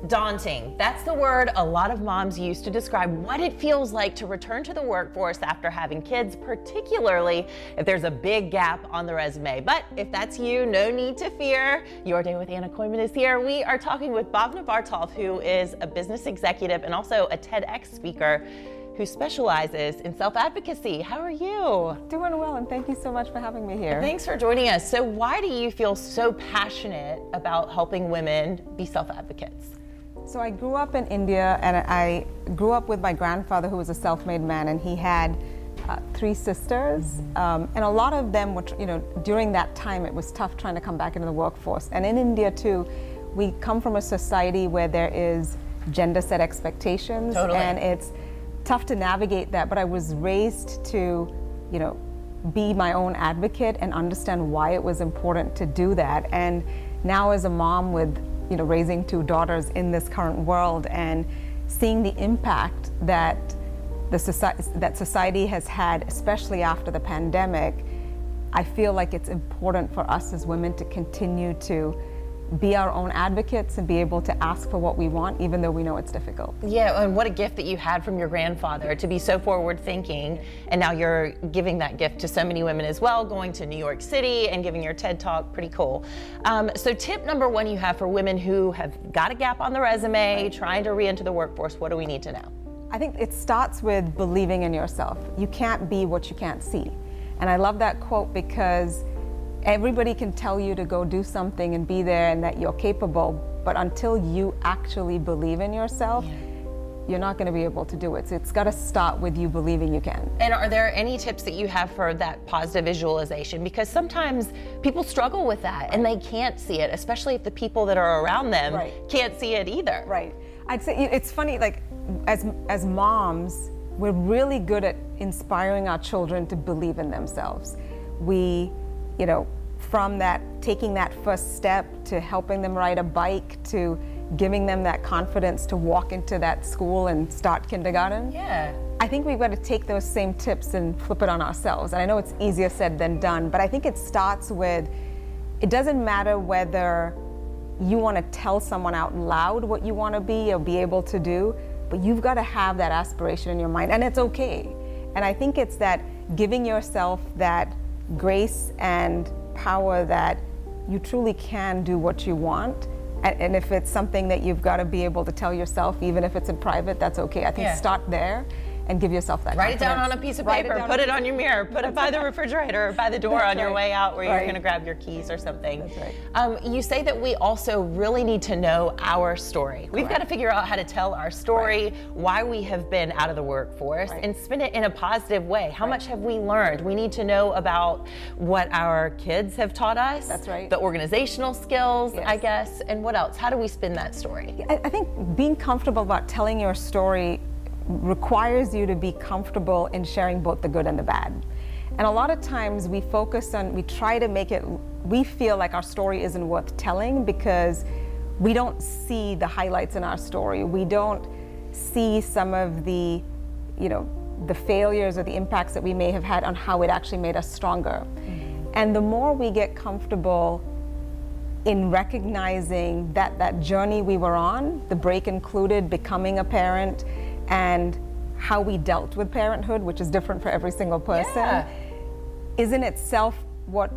Daunting. That's the word a lot of moms use to describe what it feels like to return to the workforce after having kids, particularly if there's a big gap on the resume. But if that's you, no need to fear. Your Day with Anna Koyman is here. We are talking with Bhavana Bartholf, who is a business executive and also a TEDx speaker who specializes in self-advocacy. How are you? Doing well, and thank you so much for having me here. Thanks for joining us. So why do you feel so passionate about helping women be self-advocates? So I grew up in India, and I grew up with my grandfather, who was a self-made man, and he had 3 sisters, and a lot of them were, during that time it was tough trying to come back into the workforce. And in India too, we come from a society where there is gender set expectations. Totally. And it's tough to navigate that, but I was raised to, be my own advocate and understand why it was important to do that. And now as a mom with, raising 2 daughters in this current world and seeing the impact that society has had, especially after the pandemic, I feel like it's important for us as women to continue to be our own advocates and be able to ask for what we want, even though we know it's difficult. Yeah, and what a gift that you had from your grandfather to be so forward thinking, and now you're giving that gift to so many women as well, going to New York City and giving your TED Talk. Pretty cool. So tip number 1 you have for women who have got a gap on the resume, right, trying to re-enter the workforce, what do we need to know? I think it starts with believing in yourself. You can't be what you can't see. And I love that quote because everybody can tell you to go do something and be there and that you're capable, but until you actually believe in yourself, you're not going to be able to do it. So it's got to start with you believing you can. And are there any tips that you have for that positive visualization? Because sometimes people struggle with that and they can't see it, especially if the people that are around them can't see it either. Right. I'd say it's funny, like as moms, we're really good at inspiring our children to believe in themselves. We, from that, taking that first step to helping them ride a bike to giving them that confidence to walk into that school and start kindergarten. Yeah. I think we've got to take those same tips and flip it on ourselves. And I know it's easier said than done, but I think it starts with, it doesn't matter whether you want to tell someone out loud what you want to be or be able to do, but you've got to have that aspiration in your mind, and it's okay. And I think it's that giving yourself that grace and power that you truly can do what you want. And if it's something that you've got to be able to tell yourself, even if it's in private, that's okay. I think start there and give yourself that confidence. Write it down on a piece of paper, put it on your mirror, put it by the refrigerator or by the door on your way out where you're going to grab your keys or something. That's right. You say that we also really need to know our story. We've got to figure out how to tell our story, why we have been out of the workforce, and spin it in a positive way. How much have we learned? We need to know about what our kids have taught us. That's right. The organizational skills, I guess, and what else? How do we spin that story? I think being comfortable about telling your story requires you to be comfortable in sharing both the good and the bad. And a lot of times we try to make it, we feel like our story isn't worth telling because we don't see the highlights in our story. We don't see some of the, the failures or the impacts that we may have had on how it actually made us stronger. And the more we get comfortable in recognizing that journey we were on, the break included, becoming a parent, and how we dealt with parenthood, which is different for every single person, is in itself what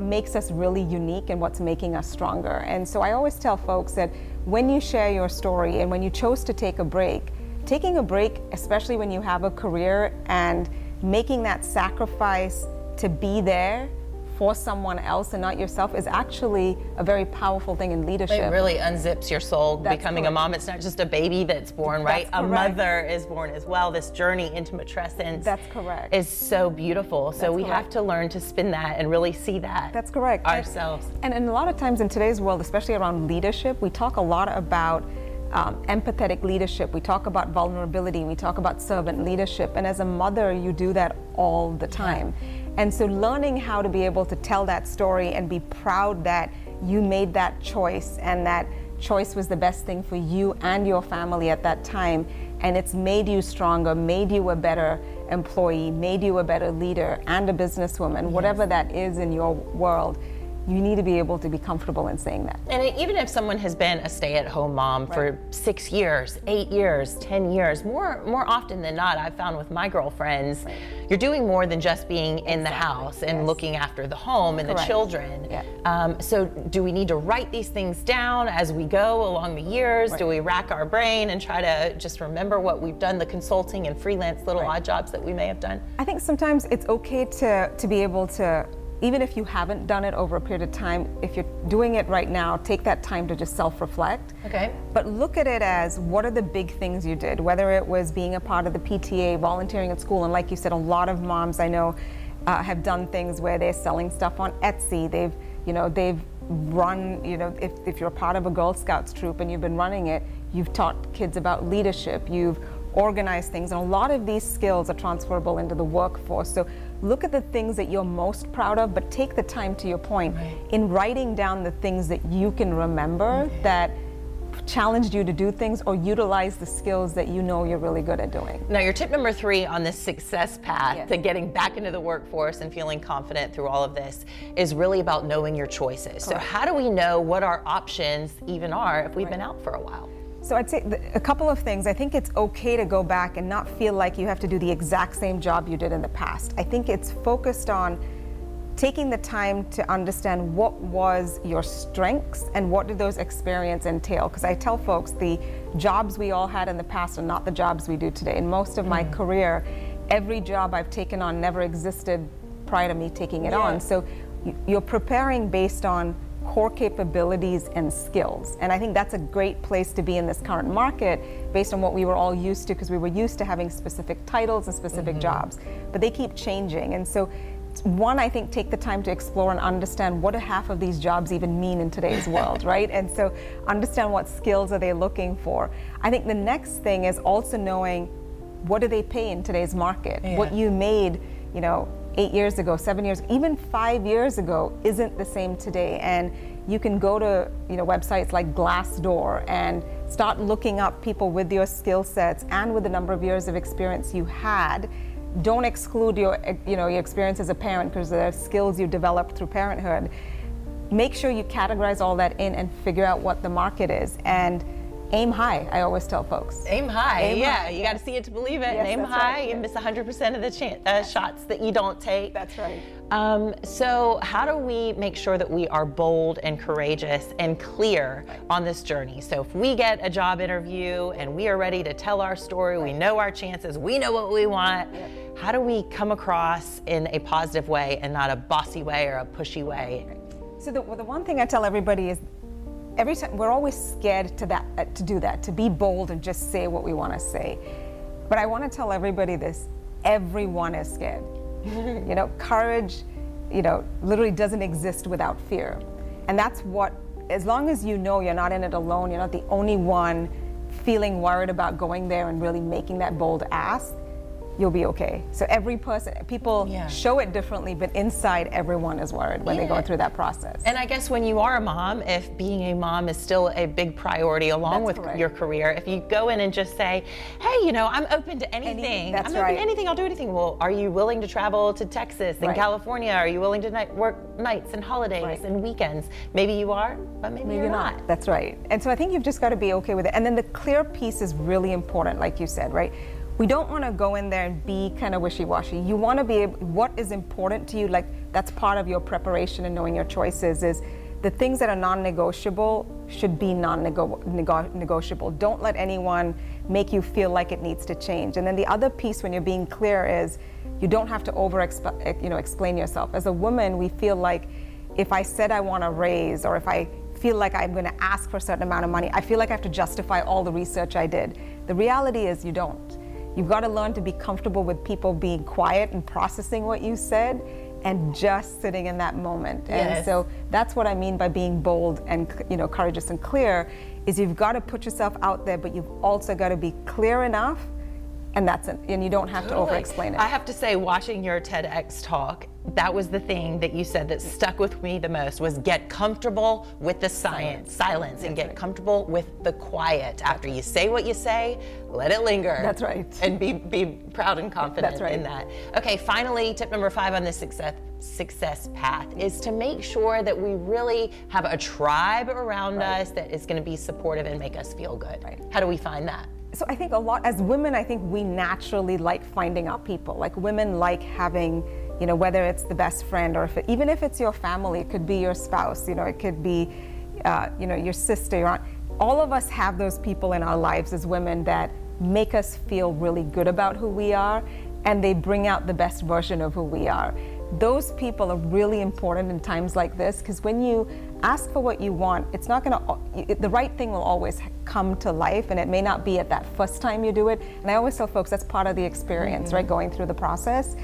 makes us really unique and what's making us stronger. And so I always tell folks that when you share your story and when you chose to take a break, taking a break, especially when you have a career and making that sacrifice to be there for someone else and not yourself is actually a very powerful thing in leadership. It really unzips your soul. Becoming a mom. It's not just a baby that's born, right? A mother is born as well. This journey into matrescence is so beautiful. So we have to learn to spin that and really see that ourselves. And a lot of times in today's world, especially around leadership, we talk a lot about empathetic leadership. We talk about vulnerability. We talk about servant leadership. And as a mother, you do that all the time. And so learning how to be able to tell that story and be proud that you made that choice and that choice was the best thing for you and your family at that time, and it's made you stronger, made you a better employee, made you a better leader and a businesswoman, whatever that is in your world, you need to be able to be comfortable in saying that. And even if someone has been a stay-at-home mom for 6 years, 8 years, 10 years, more often than not, I've found with my girlfriends, you're doing more than just being in the house and looking after the home and the children. So do we need to write these things down as we go along the years? Do we rack our brain and try to just remember what we've done, the consulting and freelance little odd jobs that we may have done? I think sometimes it's okay to be able to, even if you haven't done it over a period of time, if you're doing it right now, take that time to just self-reflect. Okay. But look at it as, what are the big things you did? Whether it was being a part of the PTA, volunteering at school, and like you said, a lot of moms I know have done things where they're selling stuff on Etsy. They've run, if you're a part of a Girl Scouts troop and you've been running it, you've taught kids about leadership, you've organized things, and a lot of these skills are transferable into the workforce. So look at the things that you're most proud of, but take the time, to your point, in writing down the things that you can remember that challenged you to do things or utilize the skills that you know you're really good at doing. Now, your tip number 3 on this success path to getting back into the workforce and feeling confident through all of this is really about knowing your choices. So how do we know what our options even are if we've been out for a while? So I'd say a couple of things. I think it's okay to go back and not feel like you have to do the exact same job you did in the past. I think it's focused on taking the time to understand what was your strengths and what did those experiences entail. Because I tell folks the jobs we all had in the past are not the jobs we do today. In most of my career, every job I've taken on never existed prior to me taking it on. So you're preparing based on core capabilities and skills. And I think that's a great place to be in this current market based on what we were all used to, because we were used to having specific titles and specific jobs, but they keep changing. And so one, I think take the time to explore and understand what do half of these jobs even mean in today's world, right? And so understand what skills are they looking for. I think the next thing is also knowing what do they pay in today's market. What you made, 8 years ago, 7 years, even 5 years ago isn't the same today. And you can go to websites like Glassdoor and start looking up people with your skill sets and with the number of years of experience you had. Don't exclude your experience as a parent, because there are skills you developed through parenthood. Make sure you categorize all that in and figure out what the market is. And aim high, I always tell folks. Aim high, aim high. You got to see it to believe it. Yes, aim high, you miss 100% of the shots that you don't take. That's right. So how do we make sure that we are bold and courageous and clear on this journey? So if we get a job interview and we are ready to tell our story, we know our chances, we know what we want, how do we come across in a positive way and not a bossy way or a pushy way? So the one thing I tell everybody is, every time we're always scared to do that, to be bold and just say what we want to say. But I want to tell everybody this: everyone is scared. Courage, literally doesn't exist without fear. And that's what, as long as you know you're not in it alone, you're not the only one feeling worried about going there and really making that bold ask, you'll be okay. So every person, people show it differently, but inside everyone is worried when they go through that process. And I guess when you are a mom, if being a mom is still a big priority along with your career, if you go in and just say, hey, I'm open to anything. I'm open to anything, I'll do anything. Well, are you willing to travel to Texas and California? Are you willing to work nights and holidays and weekends? Maybe you are, but maybe you're not. That's right. And so I think you've just got to be okay with it. And then the clear piece is really important, like you said, right? We don't want to go in there and be kind of wishy-washy. You want to be able, what is important to you, like that's part of your preparation and knowing your choices, is the things that are non-negotiable should be non-negotiable. Don't let anyone make you feel like it needs to change. And then the other piece when you're being clear is you don't have to explain yourself. As a woman, we feel like if I said I want a raise, or if I feel like I'm going to ask for a certain amount of money, I feel like I have to justify all the research I did. The reality is you don't. You've got to learn to be comfortable with people being quiet and processing what you said and just sitting in that moment. And so that's what I mean by being bold and courageous and clear, is you've got to put yourself out there, but you've also got to be clear enough And that's it. And you don't have to over-explain it. I have to say, watching your TEDx talk, that was the thing that you said that stuck with me the most, was get comfortable with the silence, and get comfortable with the quiet. After you say what you say, let it linger. That's right. And be proud and confident in that. Okay, finally, tip number 5 on this success path is to make sure that we really have a tribe around us that is going to be supportive and make us feel good. Right. How do we find that? So I think a lot, as women, I think we naturally like finding our people. Like women like having, you know, whether it's the best friend or even if it's your family, it could be your spouse, you know, it could be, you know, your sister, your aunt. All of us have those people in our lives as women that make us feel really good about who we are, and they bring out the best version of who we are. Those people are really important in times like this, because when you ask for what you want, it's not gonna, the right thing will always come to life, and it may not be at that first time you do it. And I always tell folks that's part of the experience, right? Going through the process.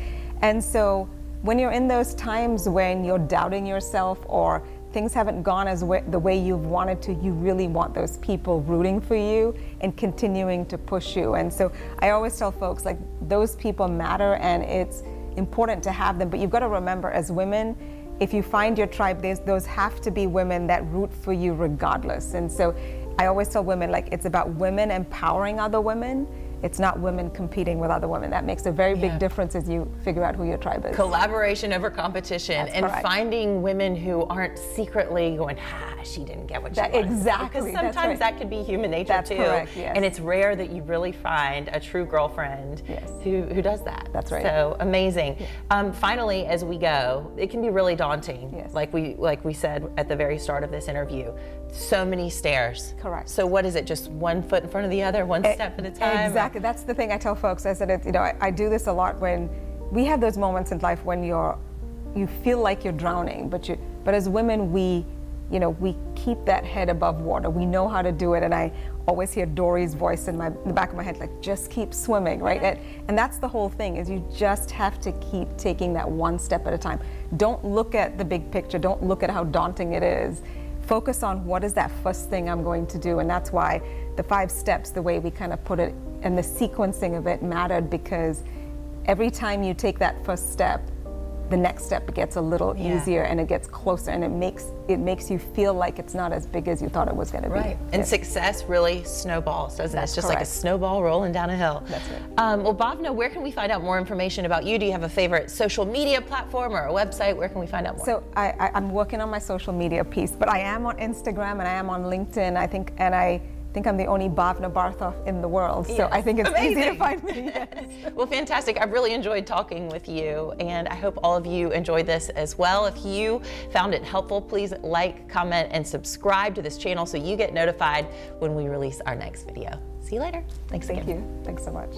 And so when you're in those times when you're doubting yourself or things haven't gone the way you've wanted to, you really want those people rooting for you and continuing to push you. And so I always tell folks, like, those people matter, and it's important to have them. But you've got to remember, as women, if you find your tribe, those have to be women that root for you regardless. And so I always tell women, like, it's about women empowering other women. It's not women competing with other women. That makes a very big difference as you figure out who your tribe is. Collaboration over competition. That's correct. Finding women who aren't secretly going, she didn't get what she wanted. Exactly. Because sometimes that could be human nature too. Correct, yes. And it's rare that you really find a true girlfriend who does that. That's right. So amazing. Finally, as we go, it can be really daunting. Yes. Like we said at the very start of this interview, so many stairs. Correct. So what is it? Just one foot in front of the other, one step at a time? Exactly. That's the thing I tell folks. I said, you know, I do this a lot when we have those moments in life when you feel like you're drowning, but as women, we keep that head above water. We know how to do it, and I always hear Dory's voice in the back of my head, like, just keep swimming, right? And that's the whole thing, is you just have to keep taking that one step at a time. Don't look at the big picture. Don't look at how daunting it is. Focus on what is that first thing I'm going to do, and that's why the 5 steps, the way we kind of put it, and the sequencing of it mattered, because every time you take that first step, the next step gets a little easier, and it gets closer, and it makes you feel like it's not as big as you thought it was going to be. Right. And success really snowballs, doesn't it? It's just like a snowball rolling down a hill. That's right. Well, Bhavana, where can we find out more information about you? Do you have a favorite social media platform or a website? Where can we find out more? So I'm working on my social media piece, but I am on Instagram and I am on LinkedIn. I think I'm the only Bhavana Bartholf in the world, so I think it's easy to find me. Yes. Well, fantastic. I've really enjoyed talking with you, and I hope all of you enjoyed this as well. If you found it helpful, please like, comment, and subscribe to this channel so you get notified when we release our next video. See you later. Thanks again. Thank you. Thanks so much.